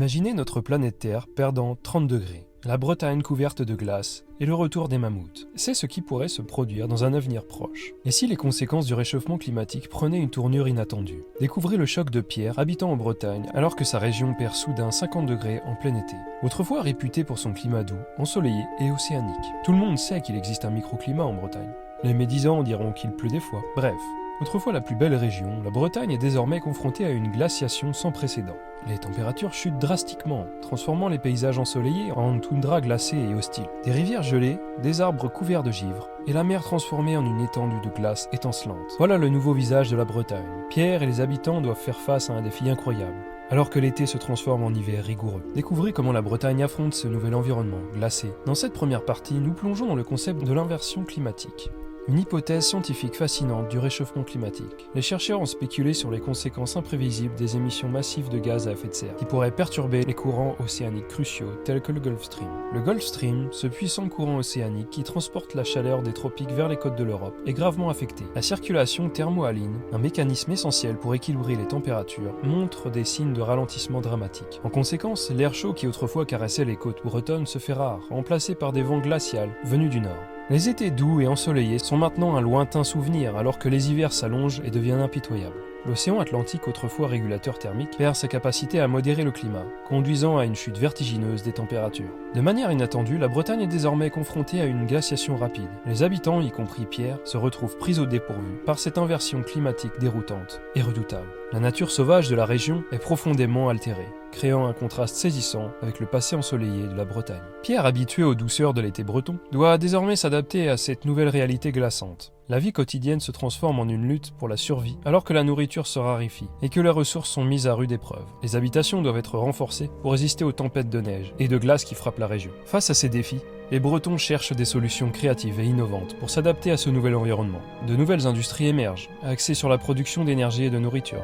Imaginez notre planète Terre perdant 30 degrés, la Bretagne couverte de glace et le retour des mammouths. C'est ce qui pourrait se produire dans un avenir proche. Et si les conséquences du réchauffement climatique prenaient une tournure inattendue? Découvrez le choc de Pierre, habitant en Bretagne, alors que sa région perd soudain 50 degrés en plein été. Autrefois réputé pour son climat doux, ensoleillé et océanique. Tout le monde sait qu'il existe un microclimat en Bretagne. Les médisants diront qu'il pleut des fois. Bref, autrefois la plus belle région, la Bretagne est désormais confrontée à une glaciation sans précédent. Les températures chutent drastiquement, transformant les paysages ensoleillés en toundra glacée et hostile. Des rivières gelées, des arbres couverts de givre, et la mer transformée en une étendue de glace étincelante. Voilà le nouveau visage de la Bretagne. Pierre et les habitants doivent faire face à un défi incroyable, alors que l'été se transforme en hiver rigoureux. Découvrez comment la Bretagne affronte ce nouvel environnement, glacé. Dans cette première partie, nous plongeons dans le concept de l'inversion climatique. Une hypothèse scientifique fascinante du réchauffement climatique. Les chercheurs ont spéculé sur les conséquences imprévisibles des émissions massives de gaz à effet de serre, qui pourraient perturber les courants océaniques cruciaux tels que le Gulf Stream. Le Gulf Stream, ce puissant courant océanique qui transporte la chaleur des tropiques vers les côtes de l'Europe, est gravement affecté. La circulation thermohaline, un mécanisme essentiel pour équilibrer les températures, montre des signes de ralentissement dramatique. En conséquence, l'air chaud qui autrefois caressait les côtes bretonnes se fait rare, remplacé par des vents glacials venus du nord. Les étés doux et ensoleillés sont maintenant un lointain souvenir alors que les hivers s'allongent et deviennent impitoyables. L'océan Atlantique, autrefois régulateur thermique, perd sa capacité à modérer le climat, conduisant à une chute vertigineuse des températures. De manière inattendue, la Bretagne est désormais confrontée à une glaciation rapide. Les habitants, y compris Pierre, se retrouvent pris au dépourvu par cette inversion climatique déroutante et redoutable. La nature sauvage de la région est profondément altérée, créant un contraste saisissant avec le passé ensoleillé de la Bretagne. Pierre, habitué aux douceurs de l'été breton, doit désormais s'adapter à cette nouvelle réalité glaçante. La vie quotidienne se transforme en une lutte pour la survie, alors que la nourriture se raréfie et que les ressources sont mises à rude épreuve. Les habitations doivent être renforcées pour résister aux tempêtes de neige et de glace qui frappent la région. Face à ces défis, les Bretons cherchent des solutions créatives et innovantes pour s'adapter à ce nouvel environnement. De nouvelles industries émergent, axées sur la production d'énergie et de nourriture.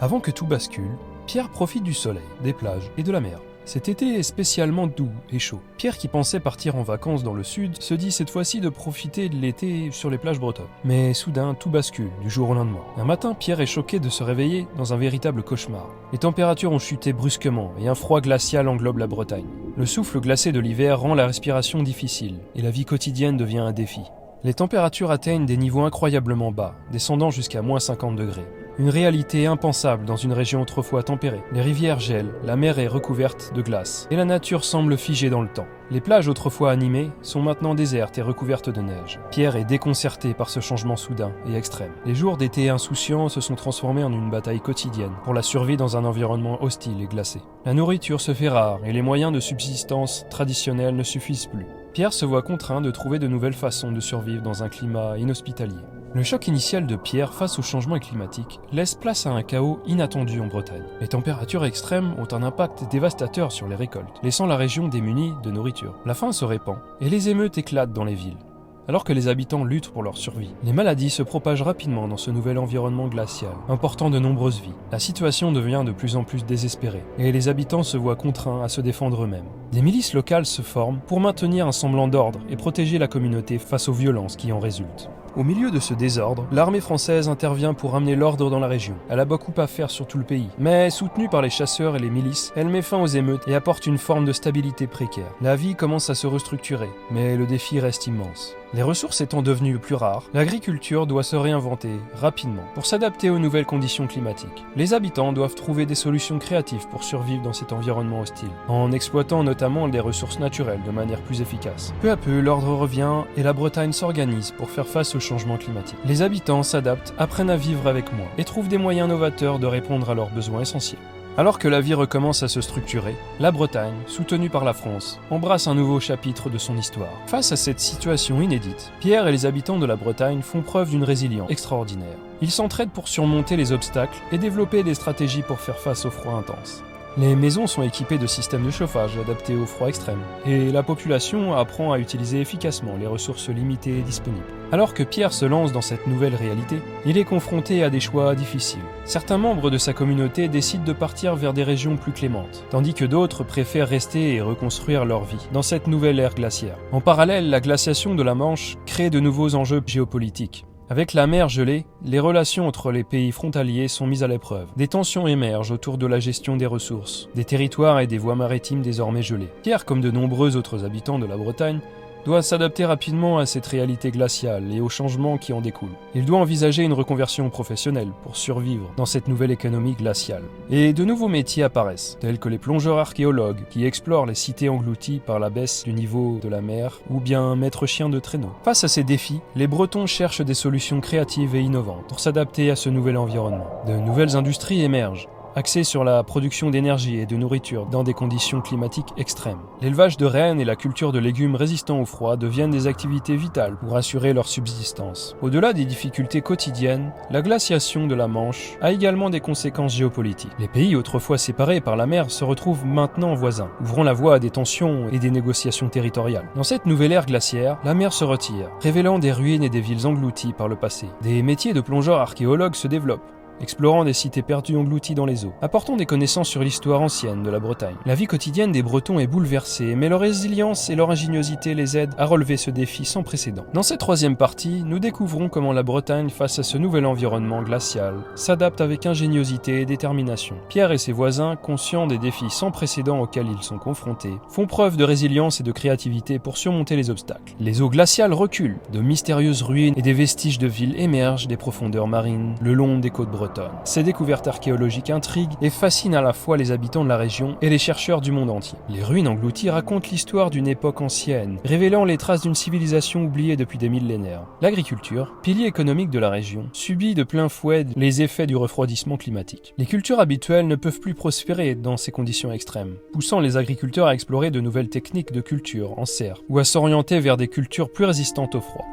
Avant que tout bascule, Pierre profite du soleil, des plages et de la mer. Cet été est spécialement doux et chaud. Pierre, qui pensait partir en vacances dans le sud, se dit cette fois-ci de profiter de l'été sur les plages bretonnes. Mais soudain, tout bascule, du jour au lendemain. Un matin, Pierre est choqué de se réveiller dans un véritable cauchemar. Les températures ont chuté brusquement et un froid glacial englobe la Bretagne. Le souffle glacé de l'hiver rend la respiration difficile et la vie quotidienne devient un défi. Les températures atteignent des niveaux incroyablement bas, descendant jusqu'à moins 50 degrés. Une réalité impensable dans une région autrefois tempérée. Les rivières gèlent, la mer est recouverte de glace, et la nature semble figée dans le temps. Les plages autrefois animées sont maintenant désertes et recouvertes de neige. Pierre est déconcerté par ce changement soudain et extrême. Les jours d'été insouciants se sont transformés en une bataille quotidienne pour la survie dans un environnement hostile et glacé. La nourriture se fait rare et les moyens de subsistance traditionnels ne suffisent plus. Pierre se voit contraint de trouver de nouvelles façons de survivre dans un climat inhospitalier. Le choc initial de Pierre face au changement climatique laisse place à un chaos inattendu en Bretagne. Les températures extrêmes ont un impact dévastateur sur les récoltes, laissant la région démunie de nourriture. La faim se répand et les émeutes éclatent dans les villes. Alors que les habitants luttent pour leur survie, les maladies se propagent rapidement dans ce nouvel environnement glacial, important de nombreuses vies. La situation devient de plus en plus désespérée, et les habitants se voient contraints à se défendre eux-mêmes. Des milices locales se forment pour maintenir un semblant d'ordre et protéger la communauté face aux violences qui en résultent. Au milieu de ce désordre, l'armée française intervient pour ramener l'ordre dans la région. Elle a beaucoup à faire sur tout le pays, mais soutenue par les chasseurs et les milices, elle met fin aux émeutes et apporte une forme de stabilité précaire. La vie commence à se restructurer, mais le défi reste immense. Les ressources étant devenues plus rares, l'agriculture doit se réinventer rapidement pour s'adapter aux nouvelles conditions climatiques. Les habitants doivent trouver des solutions créatives pour survivre dans cet environnement hostile, en exploitant notamment les ressources naturelles de manière plus efficace. Peu à peu, l'ordre revient et la Bretagne s'organise pour faire face au changement climatique. Les habitants s'adaptent, apprennent à vivre avec moins et trouvent des moyens novateurs de répondre à leurs besoins essentiels. Alors que la vie recommence à se structurer, la Bretagne, soutenue par la France, embrasse un nouveau chapitre de son histoire. Face à cette situation inédite, Pierre et les habitants de la Bretagne font preuve d'une résilience extraordinaire. Ils s'entraident pour surmonter les obstacles et développer des stratégies pour faire face au froid intense. Les maisons sont équipées de systèmes de chauffage adaptés au froid extrême, et la population apprend à utiliser efficacement les ressources limitées disponibles. Alors que Pierre se lance dans cette nouvelle réalité, il est confronté à des choix difficiles. Certains membres de sa communauté décident de partir vers des régions plus clémentes, tandis que d'autres préfèrent rester et reconstruire leur vie dans cette nouvelle ère glaciaire. En parallèle, la glaciation de la Manche crée de nouveaux enjeux géopolitiques. Avec la mer gelée, les relations entre les pays frontaliers sont mises à l'épreuve. Des tensions émergent autour de la gestion des ressources, des territoires et des voies maritimes désormais gelées. Pierre, comme de nombreux autres habitants de la Bretagne, doit s'adapter rapidement à cette réalité glaciale et aux changements qui en découlent. Il doit envisager une reconversion professionnelle pour survivre dans cette nouvelle économie glaciale. Et de nouveaux métiers apparaissent, tels que les plongeurs archéologues qui explorent les cités englouties par la baisse du niveau de la mer, ou bien maîtres chiens de traîneau. Face à ces défis, les Bretons cherchent des solutions créatives et innovantes pour s'adapter à ce nouvel environnement. De nouvelles industries émergent, axés sur la production d'énergie et de nourriture dans des conditions climatiques extrêmes. L'élevage de rennes et la culture de légumes résistants au froid deviennent des activités vitales pour assurer leur subsistance. Au-delà des difficultés quotidiennes, la glaciation de la Manche a également des conséquences géopolitiques. Les pays autrefois séparés par la mer se retrouvent maintenant voisins, ouvrant la voie à des tensions et des négociations territoriales. Dans cette nouvelle ère glaciaire, la mer se retire, révélant des ruines et des villes englouties par le passé. Des métiers de plongeurs archéologues se développent, explorant des cités perdues englouties dans les eaux, apportant des connaissances sur l'histoire ancienne de la Bretagne. La vie quotidienne des Bretons est bouleversée, mais leur résilience et leur ingéniosité les aident à relever ce défi sans précédent. Dans cette troisième partie, nous découvrons comment la Bretagne, face à ce nouvel environnement glacial, s'adapte avec ingéniosité et détermination. Pierre et ses voisins, conscients des défis sans précédent auxquels ils sont confrontés, font preuve de résilience et de créativité pour surmonter les obstacles. Les eaux glaciales reculent, de mystérieuses ruines et des vestiges de villes émergent des profondeurs marines le long des côtes bretonnes. Ces découvertes archéologiques intriguent et fascinent à la fois les habitants de la région et les chercheurs du monde entier. Les ruines englouties racontent l'histoire d'une époque ancienne, révélant les traces d'une civilisation oubliée depuis des millénaires. L'agriculture, pilier économique de la région, subit de plein fouet les effets du refroidissement climatique. Les cultures habituelles ne peuvent plus prospérer dans ces conditions extrêmes, poussant les agriculteurs à explorer de nouvelles techniques de culture en serre ou à s'orienter vers des cultures plus résistantes au froid.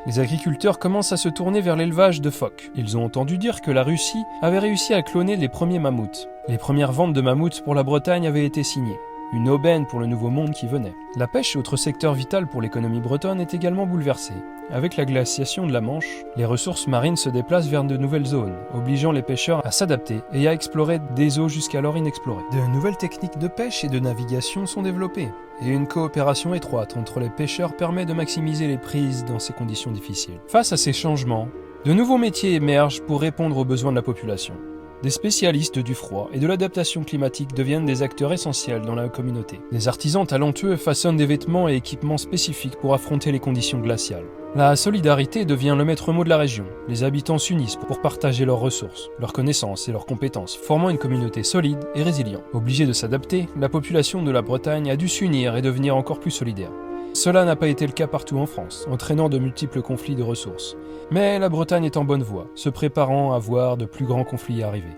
Les agriculteurs commencent à se tourner vers l'élevage de phoques. Ils ont entendu dire que la Russie avait réussi à cloner les premiers mammouths. Les premières ventes de mammouths pour la Bretagne avaient été signées. Une aubaine pour le nouveau monde qui venait. La pêche, autre secteur vital pour l'économie bretonne, est également bouleversée. Avec la glaciation de la Manche, les ressources marines se déplacent vers de nouvelles zones, obligeant les pêcheurs à s'adapter et à explorer des eaux jusqu'alors inexplorées. De nouvelles techniques de pêche et de navigation sont développées, et une coopération étroite entre les pêcheurs permet de maximiser les prises dans ces conditions difficiles. Face à ces changements, de nouveaux métiers émergent pour répondre aux besoins de la population. Des spécialistes du froid et de l'adaptation climatique deviennent des acteurs essentiels dans la communauté. Des artisans talentueux façonnent des vêtements et équipements spécifiques pour affronter les conditions glaciales. La solidarité devient le maître mot de la région. Les habitants s'unissent pour partager leurs ressources, leurs connaissances et leurs compétences, formant une communauté solide et résiliente. Obligée de s'adapter, la population de la Bretagne a dû s'unir et devenir encore plus solidaire. Cela n'a pas été le cas partout en France, entraînant de multiples conflits de ressources. Mais la Bretagne est en bonne voie, se préparant à voir de plus grands conflits arriver.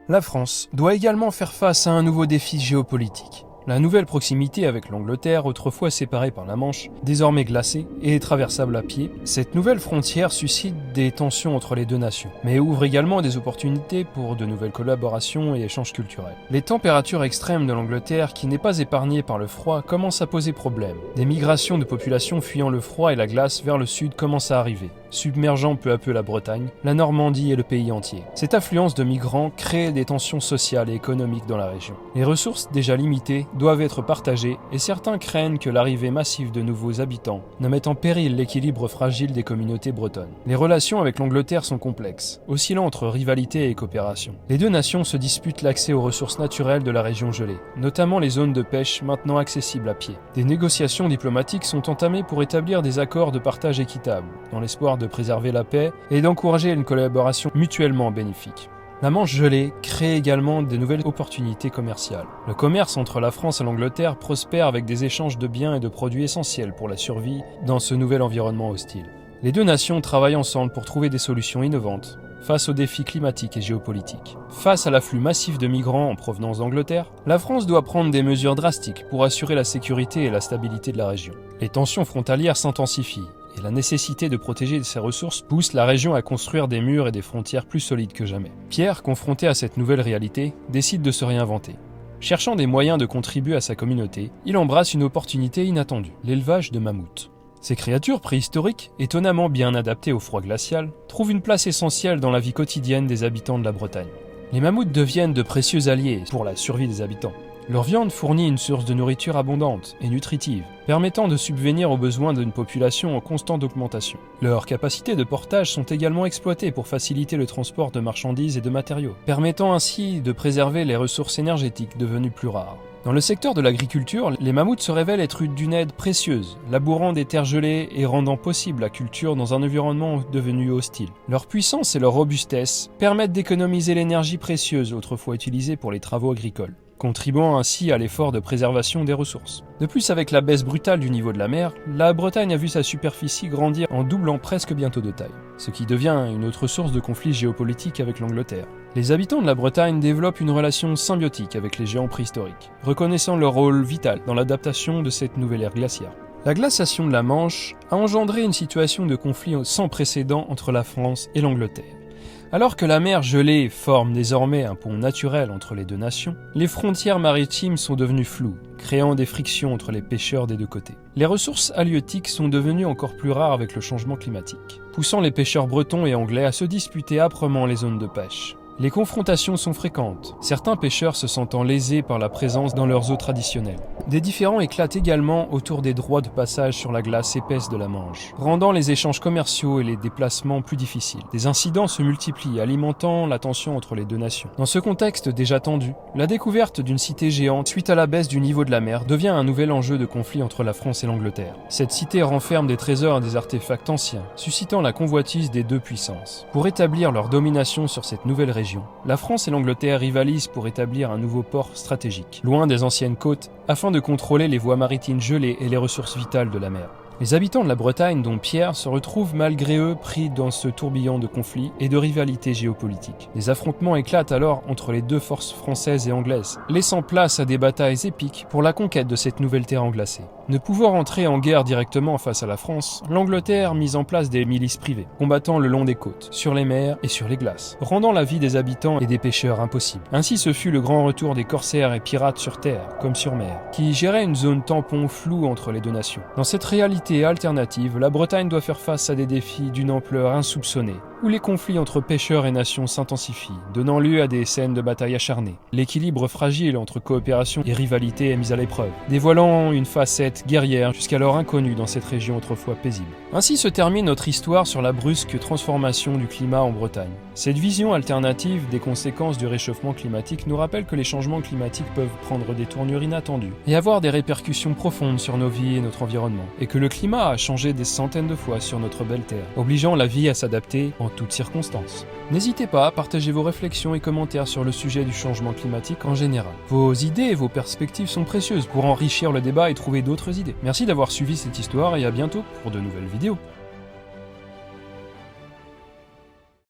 La France doit également faire face à un nouveau défi géopolitique. La nouvelle proximité avec l'Angleterre, autrefois séparée par la Manche, désormais glacée et traversable à pied, cette nouvelle frontière suscite des tensions entre les deux nations, mais ouvre également des opportunités pour de nouvelles collaborations et échanges culturels. Les températures extrêmes de l'Angleterre, qui n'est pas épargnée par le froid, commencent à poser problème. Des migrations de populations fuyant le froid et la glace vers le sud commencent à arriver, submergeant peu à peu la Bretagne, la Normandie et le pays entier. Cette affluence de migrants crée des tensions sociales et économiques dans la région. Les ressources déjà limitées doivent être partagées et certains craignent que l'arrivée massive de nouveaux habitants ne mette en péril l'équilibre fragile des communautés bretonnes. Les relations avec l'Angleterre sont complexes, oscillant entre rivalité et coopération. Les deux nations se disputent l'accès aux ressources naturelles de la région gelée, notamment les zones de pêche maintenant accessibles à pied. Des négociations diplomatiques sont entamées pour établir des accords de partage équitables, dans l'espoir de préserver la paix et d'encourager une collaboration mutuellement bénéfique. La Manche gelée crée également de nouvelles opportunités commerciales. Le commerce entre la France et l'Angleterre prospère avec des échanges de biens et de produits essentiels pour la survie dans ce nouvel environnement hostile. Les deux nations travaillent ensemble pour trouver des solutions innovantes face aux défis climatiques et géopolitiques. Face à l'afflux massif de migrants en provenance d'Angleterre, la France doit prendre des mesures drastiques pour assurer la sécurité et la stabilité de la région. Les tensions frontalières s'intensifient et la nécessité de protéger ses ressources pousse la région à construire des murs et des frontières plus solides que jamais. Pierre, confronté à cette nouvelle réalité, décide de se réinventer. Cherchant des moyens de contribuer à sa communauté, il embrasse une opportunité inattendue, l'élevage de mammouths. Ces créatures préhistoriques, étonnamment bien adaptées au froid glacial, trouvent une place essentielle dans la vie quotidienne des habitants de la Bretagne. Les mammouths deviennent de précieux alliés pour la survie des habitants. Leur viande fournit une source de nourriture abondante et nutritive, permettant de subvenir aux besoins d'une population en constante augmentation. Leurs capacités de portage sont également exploitées pour faciliter le transport de marchandises et de matériaux, permettant ainsi de préserver les ressources énergétiques devenues plus rares. Dans le secteur de l'agriculture, les mammouths se révèlent être d'une aide précieuse, labourant des terres gelées et rendant possible la culture dans un environnement devenu hostile. Leur puissance et leur robustesse permettent d'économiser l'énergie précieuse autrefois utilisée pour les travaux agricoles, contribuant ainsi à l'effort de préservation des ressources. De plus, avec la baisse brutale du niveau de la mer, la Bretagne a vu sa superficie grandir en doublant presque bientôt de taille, ce qui devient une autre source de conflit géopolitique avec l'Angleterre. Les habitants de la Bretagne développent une relation symbiotique avec les géants préhistoriques, reconnaissant leur rôle vital dans l'adaptation de cette nouvelle ère glaciaire. La glaciation de la Manche a engendré une situation de conflit sans précédent entre la France et l'Angleterre. Alors que la mer gelée forme désormais un pont naturel entre les deux nations, les frontières maritimes sont devenues floues, créant des frictions entre les pêcheurs des deux côtés. Les ressources halieutiques sont devenues encore plus rares avec le changement climatique, poussant les pêcheurs bretons et anglais à se disputer âprement les zones de pêche. Les confrontations sont fréquentes, certains pêcheurs se sentant lésés par la présence dans leurs eaux traditionnelles. Des différends éclatent également autour des droits de passage sur la glace épaisse de la Manche, rendant les échanges commerciaux et les déplacements plus difficiles. Des incidents se multiplient, alimentant la tension entre les deux nations. Dans ce contexte déjà tendu, la découverte d'une cité géante suite à la baisse du niveau de la mer devient un nouvel enjeu de conflit entre la France et l'Angleterre. Cette cité renferme des trésors et des artefacts anciens, suscitant la convoitise des deux puissances. Pour établir leur domination sur cette nouvelle région, la France et l'Angleterre rivalisent pour établir un nouveau port stratégique, loin des anciennes côtes, afin de contrôler les voies maritimes gelées et les ressources vitales de la mer. Les habitants de la Bretagne, dont Pierre, se retrouvent malgré eux pris dans ce tourbillon de conflits et de rivalités géopolitiques. Des affrontements éclatent alors entre les deux forces françaises et anglaises, laissant place à des batailles épiques pour la conquête de cette nouvelle terre englacée. Ne pouvant entrer en guerre directement face à la France, l'Angleterre mise en place des milices privées, combattant le long des côtes, sur les mers et sur les glaces, rendant la vie des habitants et des pêcheurs impossible. Ainsi ce fut le grand retour des corsaires et pirates sur terre, comme sur mer, qui géraient une zone tampon floue entre les deux nations. Dans cette réalité alternative, la Bretagne doit faire face à des défis d'une ampleur insoupçonnée, où les conflits entre pêcheurs et nations s'intensifient, donnant lieu à des scènes de bataille acharnées. L'équilibre fragile entre coopération et rivalité est mis à l'épreuve, dévoilant une facette guerrière jusqu'alors inconnue dans cette région autrefois paisible. Ainsi se termine notre histoire sur la brusque transformation du climat en Bretagne. Cette vision alternative des conséquences du réchauffement climatique nous rappelle que les changements climatiques peuvent prendre des tournures inattendues et avoir des répercussions profondes sur nos vies et notre environnement, et que le climat a changé des centaines de fois sur notre belle terre, obligeant la vie à s'adapter en toutes circonstances. N'hésitez pas à partager vos réflexions et commentaires sur le sujet du changement climatique en général. Vos idées et vos perspectives sont précieuses pour enrichir le débat et trouver d'autres idées. Merci d'avoir suivi cette histoire et à bientôt pour de nouvelles vidéos.